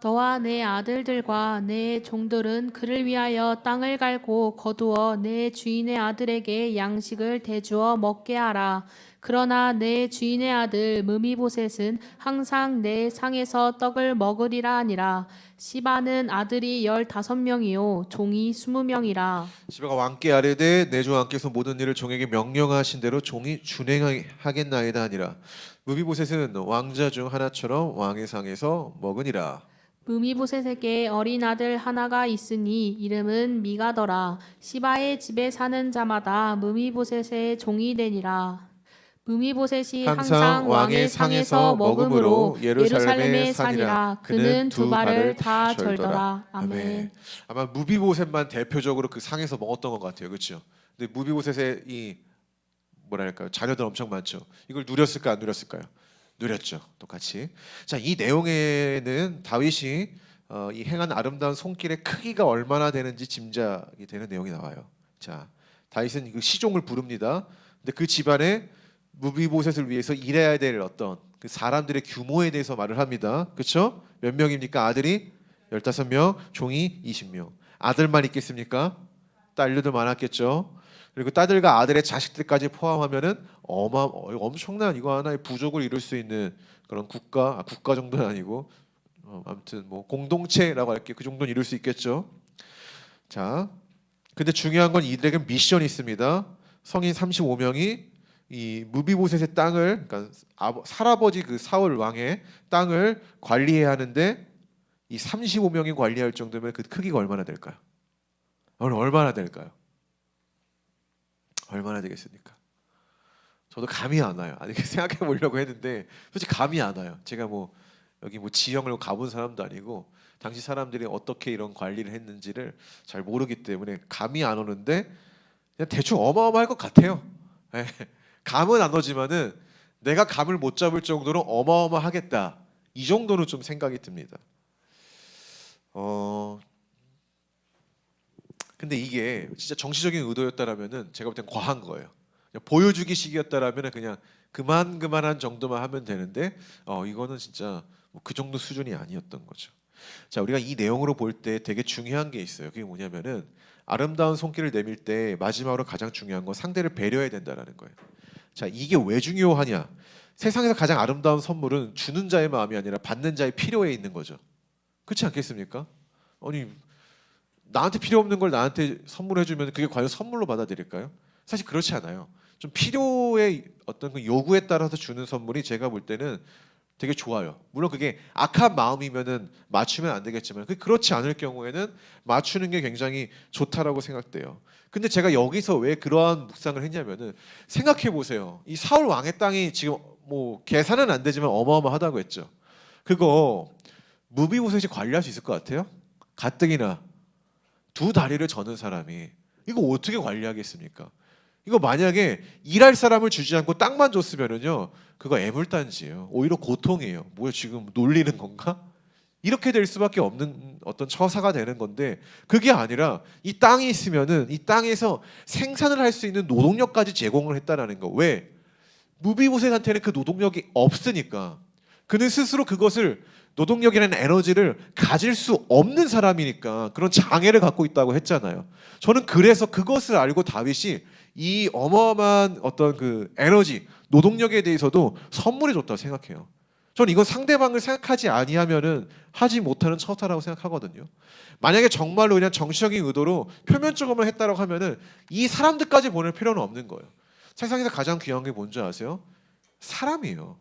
너와 내 아들들과 내 종들은 그를 위하여 땅을 갈고 거두어 내 주인의 아들에게 양식을 대주어 먹게 하라. 그러나 내 주인의 아들 무미보셋은 항상 내 상에서 떡을 먹으리라 하니라. 시바는 아들이 15명이요 종이 20명이라. 시바가 왕께 아뢰되 내 주 왕께서 모든 일을 종에게 명령하신 대로 종이 준행하겠나이다 하니라. 무비보셋은 왕자 중 하나처럼 왕의 상에서 먹으니라. 무미보셋에게 어린 아들 하나가 있으니 이름은 미가더라. 시바의 집에 사는 자마다 무미보셋의 종이 되니라. 무미보셋이 항상 왕의 상에서 먹음으로 예루살렘에 사니라. 그는 두 발을 다 절더라. 아멘. 아마 무비보셋만 대표적으로 그 상에서 먹었던 것 같아요, 그렇죠? 근데 무비보셋의 이 뭐랄까요, 자녀들 엄청 많죠. 이걸 누렸을까 안 누렸을까요? 누렸죠, 똑같이. 자, 이 내용에는 다윗이 이 행한 아름다운 손길의 크기가 얼마나 되는지 짐작이 되는 내용이 나와요. 자, 다윗은 그 시종을 부릅니다. 근데 그 집안에 무비보셋을 위해서 일해야 될 어떤 그 사람들의 규모에 대해서 말을 합니다. 그렇죠? 몇 명입니까? 아들이 15명, 종이 20명. 아들만 있겠습니까? 딸들도 많았겠죠. 그리고 딸들과 아들의 자식들까지 포함하면은 엄청난 이거 하나의 부족을 이룰 수 있는 그런 국가 정도는 아니고 아무튼 뭐 공동체라고 할게 그 정도는 이룰 수 있겠죠. 자, 근데 중요한 건 이들에게 미션이 있습니다. 성인 35명이 이 무비보셋의 땅을, 그러니까 할아버지 그 사울 왕의 땅을 관리해야 하는데 이 35명이 관리할 정도면 그 크기가 얼마나 될까요? 얼마나 될까요? 얼마나 되겠습니까? 저도 감이 안 와요. 아니 생각해 보려고 했는데 솔직히 감이 안 와요. 제가 뭐 여기 뭐 지형을 가본 사람도 아니고 당시 사람들이 어떻게 이런 관리를 했는지를 잘 모르기 때문에 감이 안 오는데 그냥 대충 어마어마할 것 같아요. 예. 감은 안 오지만은 내가 감을 못 잡을 정도로 어마어마하겠다. 이 정도는 좀 생각이 듭니다. 근데 이게 진짜 정치적인 의도였다라면은 제가 볼 땐 과한 거예요. 그냥 보여주기식이었다라면은 그냥 그만한 정도만 하면 되는데 이거는 진짜 뭐 그 정도 수준이 아니었던 거죠. 자, 우리가 이 내용으로 볼 때 되게 중요한 게 있어요. 그게 뭐냐면은 아름다운 손길을 내밀 때 마지막으로 가장 중요한 건 상대를 배려해야 된다라는 거예요. 자, 이게 왜 중요하냐? 세상에서 가장 아름다운 선물은 주는 자의 마음이 아니라 받는 자의 필요에 있는 거죠. 그렇지 않겠습니까? 아니 나한테 필요 없는 걸 나한테 선물해 주면 그게 과연 선물로 받아들일까요? 사실 그렇지 않아요. 좀 필요의 어떤 그 요구에 따라서 주는 선물이 제가 볼 때는 되게 좋아요. 물론 그게 악한 마음이면은 맞추면 안 되겠지만 그렇지 않을 경우에는 맞추는 게 굉장히 좋다라고 생각돼요. 근데 제가 여기서 왜 그러한 묵상을 했냐면은 생각해 보세요. 이 사울 왕의 땅이 지금 뭐 계산은 안 되지만 어마어마하다고 했죠. 그거 무비보셋이 관리할 수 있을 것 같아요? 가뜩이나 두 다리를 저는 사람이 이거 어떻게 관리하겠습니까? 이거 만약에 일할 사람을 주지 않고 땅만 줬으면은요, 그거 애물단지예요. 오히려 고통이에요. 뭐야 지금 놀리는 건가? 이렇게 될 수밖에 없는 어떤 처사가 되는 건데 그게 아니라 이 땅이 있으면은 이 땅에서 생산을 할 수 있는 노동력까지 제공을 했다라는 거. 왜? 무비보셋한테는 그 노동력이 없으니까 그는 스스로 그것을 노동력이라는 에너지를 가질 수 없는 사람이니까 그런 장애를 갖고 있다고 했잖아요. 저는 그래서 그것을 알고 다윗이 이 어마어마한 어떤 그 에너지, 노동력에 대해서도 선물해 줬다고 생각해요. 저는 이건 상대방을 생각하지 아니하면은 하지 못하는 처사라고 생각하거든요. 만약에 정말로 그냥 정치적인 의도로 표면적으로만 했다라고 하면은 이 사람들까지 보낼 필요는 없는 거예요. 세상에서 가장 귀한 게 뭔지 아세요? 사람이에요.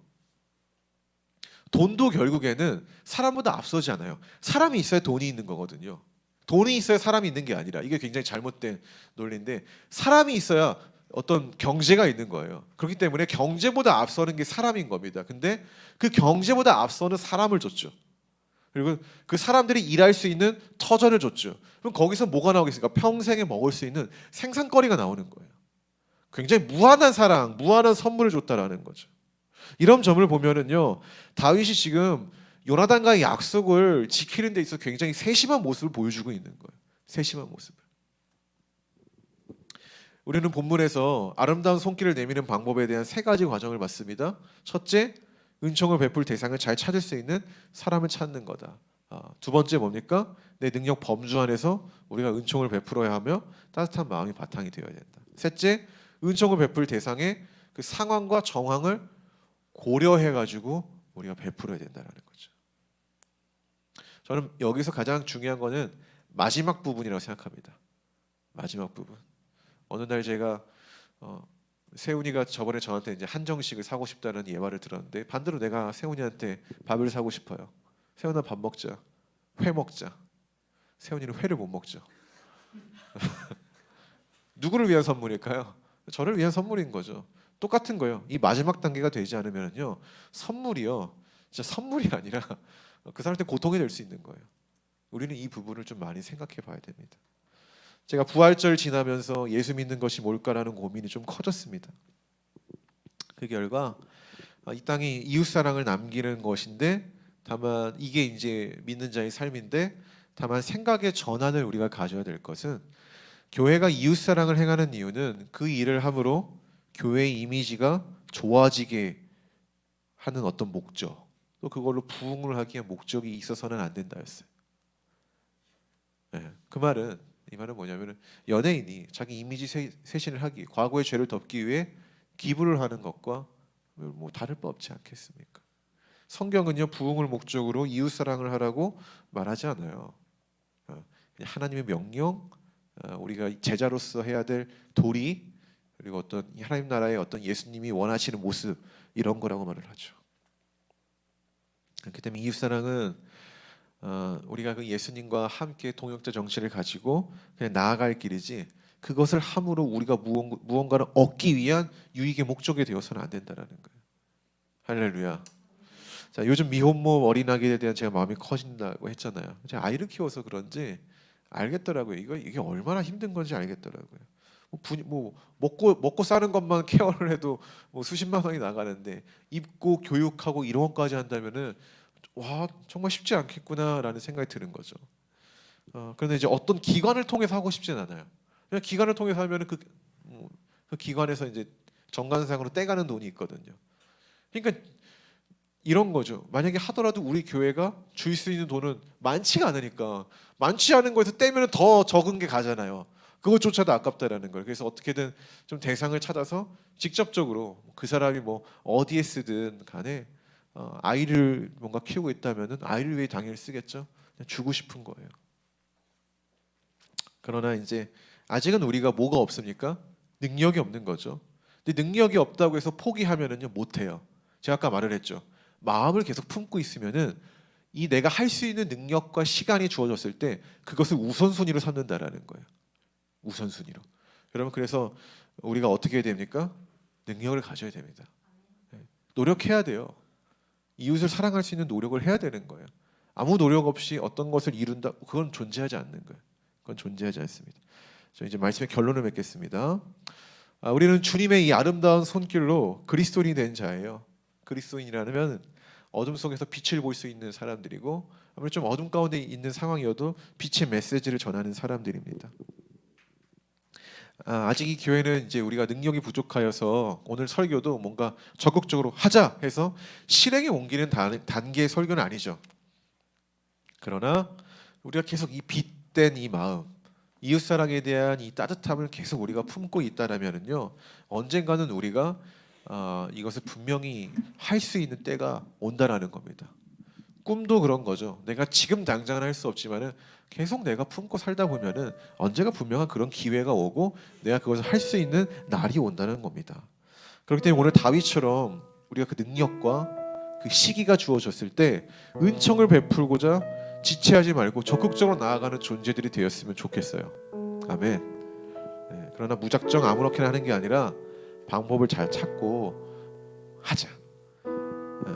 돈도 결국에는 사람보다 앞서지 않아요. 사람이 있어야 돈이 있는 거거든요. 돈이 있어야 사람이 있는 게 아니라 이게 굉장히 잘못된 논리인데 사람이 있어야 어떤 경제가 있는 거예요. 그렇기 때문에 경제보다 앞서는 게 사람인 겁니다. 근데 그 경제보다 앞서는 사람을 줬죠. 그리고 그 사람들이 일할 수 있는 터전을 줬죠. 그럼 거기서 뭐가 나오겠습니까? 평생에 먹을 수 있는 생산거리가 나오는 거예요. 굉장히 무한한 사랑, 무한한 선물을 줬다라는 거죠. 이런 점을 보면은요, 다윗이 지금 요나단과의 약속을 지키는 데 있어서 굉장히 세심한 모습을 보여주고 있는 거예요. 세심한 모습을. 우리는 본문에서 아름다운 손길을 내미는 방법에 대한 세 가지 과정을 봤습니다. 첫째, 은총을 베풀 대상을 잘 찾을 수 있는 사람을 찾는 거다. 두 번째 뭡니까? 내 능력 범주 안에서 우리가 은총을 베풀어야 하며 따뜻한 마음이 바탕이 되어야 된다. 셋째, 은총을 베풀 대상의 그 상황과 정황을 고려해가지고 우리가 베풀어야 된다는 거죠. 저는 여기서 가장 중요한 거는 마지막 부분이라고 생각합니다. 마지막 부분. 어느 날 제가 세훈이가 저번에 저한테 이제 한정식을 사고 싶다는 이 말을 들었는데 반대로 내가 세훈이한테 밥을 사고 싶어요. 세훈아 밥 먹자. 회 먹자. 세훈이는 회를 못 먹죠. 누구를 위한 선물일까요? 저를 위한 선물인 거죠. 똑같은 거예요. 이 마지막 단계가 되지 않으면요, 선물이요, 진짜 선물이 아니라 그 사람한테 고통이 될 수 있는 거예요. 우리는 이 부분을 좀 많이 생각해 봐야 됩니다. 제가 부활절 지나면서 예수 믿는 것이 뭘까라는 고민이 좀 커졌습니다. 그 결과 이 땅이 이웃 사랑을 남기는 것인데, 다만 이게 이제 믿는 자의 삶인데, 다만 생각의 전환을 우리가 가져야 될 것은, 교회가 이웃 사랑을 행하는 이유는 그 일을 함으로 교회의 이미지가 좋아지게 하는 어떤 목적, 또 그걸로 부흥을 하기 위한 목적이 있어서는 안 된다였어요. 네, 이 말은 뭐냐면은, 연예인이 자기 이미지 쇄신을 하기, 과거의 죄를 덮기 위해 기부를 하는 것과 뭐 다를 바 없지 않겠습니까? 성경은요, 부흥을 목적으로 이웃 사랑을 하라고 말하지 않아요. 그냥 하나님의 명령, 우리가 제자로서 해야 될 도리, 그리고 어떤 하나님 나라의 어떤 예수님이 원하시는 모습, 이런 거라고 말을 하죠. 그렇기 때문에 이웃 사랑은 우리가 그 예수님과 함께 동역자 정신을 가지고 그냥 나아갈 길이지, 그것을 함으로 우리가 무언가를 얻기 위한 유익의 목적이 되어서는 안 된다라는 거예요. 할렐루야. 자, 요즘 미혼모 어린아기에 대한 제가 마음이 커진다고 했잖아요. 제가 아이를 키워서 그런지 알겠더라고요. 이게 얼마나 힘든 건지 알겠더라고요. 뭐 먹고 사는 것만 케어를 해도 뭐 수십만 원이 나가는데, 입고 교육하고 이런 것까지 한다면은 와, 정말 쉽지 않겠구나라는 생각이 드는 거죠. 그런데 이제 어떤 기관을 통해서 하고 싶진 않아요. 그냥 기관을 통해서 하면은 그 기관에서 이제 정관상으로 떼가는 돈이 있거든요. 그러니까 이런 거죠. 만약에 하더라도 우리 교회가 줄 수 있는 돈은 많지가 않으니까, 많지 않은 거에서 떼면 더 적은 게 가잖아요. 그것조차도 아깝다라는 거예요. 그래서 어떻게든 좀 대상을 찾아서 직접적으로 그 사람이 뭐 어디에 쓰든 간에 아이를 뭔가 키우고 있다면은 아이를 위해 당연히 쓰겠죠. 그냥 주고 싶은 거예요. 그러나 이제 아직은 우리가 뭐가 없습니까? 능력이 없는 거죠. 근데 능력이 없다고 해서 포기하면은요, 못 해요. 제가 아까 말을 했죠. 마음을 계속 품고 있으면은 이 내가 할 수 있는 능력과 시간이 주어졌을 때 그것을 우선순위로 삼는다라는 거예요. 우선순위로. 여러분, 그래서 우리가 어떻게 해야 됩니까? 능력을 가져야 됩니다. 노력해야 돼요. 이웃을 사랑할 수 있는 노력을 해야 되는 거예요. 아무 노력 없이 어떤 것을 이룬다, 그건 존재하지 않는 거예요. 그건 존재하지 않습니다. 저 이제 말씀의 결론을 맺겠습니다. 우리는 주님의 이 아름다운 손길로 그리스도인이 된 자예요. 그리스도인이라면 어둠 속에서 빛을 볼 수 있는 사람들이고, 아무래도 좀 어둠 가운데 있는 상황이어도 빛의 메시지를 전하는 사람들입니다. 아직 이 교회는 이제 우리가 능력이 부족하여서 오늘 설교도 뭔가 적극적으로 하자 해서 실행에 옮기는 단계의 설교는 아니죠. 그러나 우리가 계속 이 빛된 이 마음, 이웃사랑에 대한 이 따뜻함을 계속 우리가 품고 있다라면은요, 언젠가는 우리가 이것을 분명히 할 수 있는 때가 온다라는 겁니다. 꿈도 그런 거죠. 내가 지금 당장은 할 수 없지만은 계속 내가 품고 살다 보면은 언제가 분명한 그런 기회가 오고 내가 그것을 할 수 있는 날이 온다는 겁니다. 그렇기 때문에 오늘 다윗처럼 우리가 그 능력과 그 시기가 주어졌을 때 은총을 베풀고자 지체하지 말고 적극적으로 나아가는 존재들이 되었으면 좋겠어요. 아멘. 네, 그러나 무작정 아무렇게나 하는 게 아니라 방법을 잘 찾고 하자.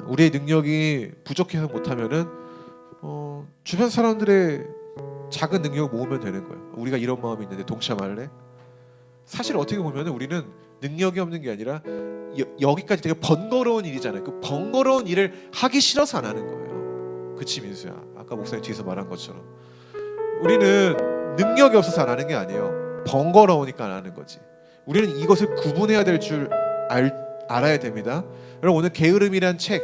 우리의 능력이 부족해서 못하면은 주변 사람들의 작은 능력을 모으면 되는 거예요. 우리가 이런 마음이 있는데 동참할래? 사실 어떻게 보면 우리는 능력이 없는 게 아니라 여기까지 되게 번거로운 일이잖아요. 그 번거로운 일을 하기 싫어서 안 하는 거예요. 그치, 민수야? 아까 목사님 뒤에서 말한 것처럼 우리는 능력이 없어서 안 하는 게 아니에요. 번거로우니까 안 하는 거지. 우리는 이것을 구분해야 될 줄 알아야 됩니다. 여러분, 오늘 게으름이란 책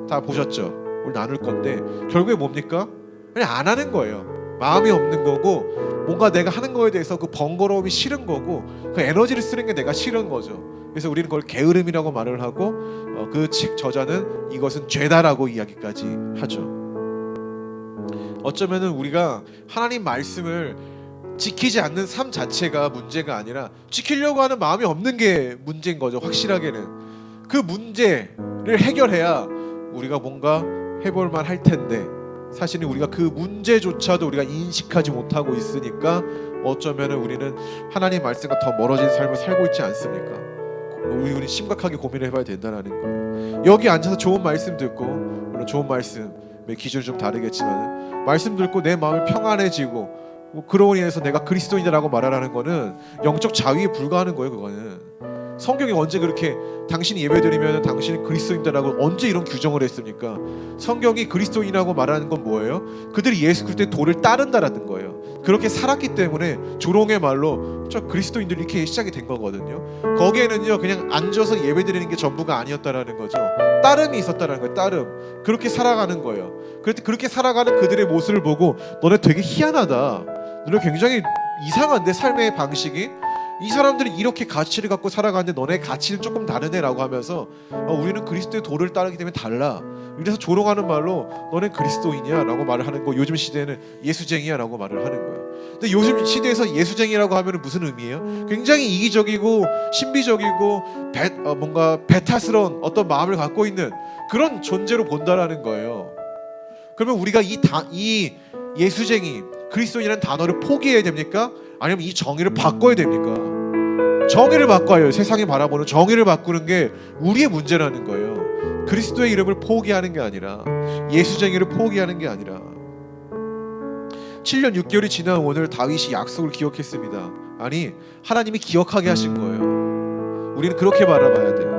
다 보셨죠? 오늘 나눌 건데 결국에 뭡니까? 그냥 안 하는 거예요. 마음이 없는 거고, 뭔가 내가 하는 거에 대해서 그 번거로움이 싫은 거고, 그 에너지를 쓰는 게 내가 싫은 거죠. 그래서 우리는 그걸 게으름이라고 말을 하고, 그 책 저자는 이것은 죄다라고 이야기까지 하죠. 어쩌면은 우리가 하나님 말씀을 지키지 않는 삶 자체가 문제가 아니라 지키려고 하는 마음이 없는 게 문제인 거죠. 확실하게는 그 문제를 해결해야 우리가 뭔가 해볼 만 할 텐데, 사실은 우리가 그 문제조차도 우리가 인식하지 못하고 있으니까 어쩌면 우리는 하나님 말씀과 더 멀어진 삶을 살고 있지 않습니까? 우리 심각하게 고민을 해봐야 된다는 거예요. 여기 앉아서 좋은 말씀 듣고, 물론 좋은 말씀의 기준이 좀 다르겠지만 말씀 듣고 내 마음이 평안해지고 그러고 인해서 내가 그리스도인이라고 말하라는 거는 영적 자위에 불과하는 거예요. 그거는 성경이 언제 그렇게 당신이 예배드리면 당신이 그리스도인이라고 언제 이런 규정을 했습니까? 성경이 그리스도인이라고 말하는 건 뭐예요? 그들이 예수 그리스도의 도를 따른다라는 거예요. 그렇게 살았기 때문에 조롱의 말로 저 그리스도인들이 이렇게 시작이 된 거거든요. 거기에는요 그냥 앉아서 예배드리는 게 전부가 아니었다라는 거죠. 따름이 있었다라는 거예요. 따름. 그렇게 살아가는 거예요. 그렇게 살아가는 그들의 모습을 보고 너네 되게 희한하다, 너네 굉장히 이상한데 삶의 방식이, 이 사람들이 이렇게 가치를 갖고 살아가는데 너네 가치는 조금 다르네 라고 하면서 우리는 그리스도의 도를 따르기 때문에 달라, 이래서 조롱하는 말로 너네 그리스도인이야 라고 말을 하는 거. 요즘 시대에는 예수쟁이야 라고 말을 하는 거예요. 근데 요즘 시대에서 예수쟁이라고 하면 무슨 의미예요? 굉장히 이기적이고 신비적이고 뭔가 배타스러운 어떤 마음을 갖고 있는 그런 존재로 본다라는 거예요. 그러면 우리가 이 예수쟁이, 그리스도인이라는 단어를 포기해야 됩니까? 아니면 이 정의를 바꿔야 됩니까? 정의를 바꿔야 해요. 세상이 바라보는 정의를 바꾸는 게 우리의 문제라는 거예요. 그리스도의 이름을 포기하는 게 아니라, 예수쟁이를 포기하는 게 아니라. 7년 6개월이 지난 오늘 다윗이 약속을 기억했습니다. 아니, 하나님이 기억하게 하신 거예요. 우리는 그렇게 바라봐야 돼요.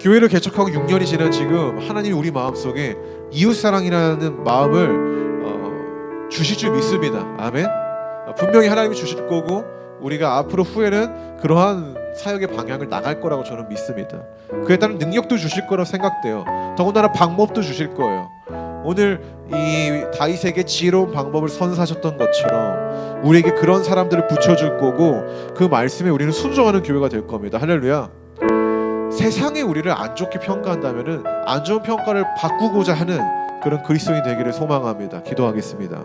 교회를 개척하고 6년이 지난 지금 하나님이 우리 마음속에 이웃사랑이라는 마음을 주실 줄 믿습니다. 아멘. 분명히 하나님이 주실 거고 우리가 앞으로 후에는 그러한 사역의 방향을 나갈 거라고 저는 믿습니다. 그에 따른 능력도 주실 거라고 생각돼요. 더군다나 방법도 주실 거예요. 오늘 이 다윗에게 지혜로운 방법을 선사하셨던 것처럼 우리에게 그런 사람들을 붙여줄 거고 그 말씀에 우리는 순종하는 교회가 될 겁니다. 할렐루야. 세상이 우리를 안 좋게 평가한다면은 안 좋은 평가를 바꾸고자 하는 그런 그리스도인이 되기를 소망합니다. 기도하겠습니다.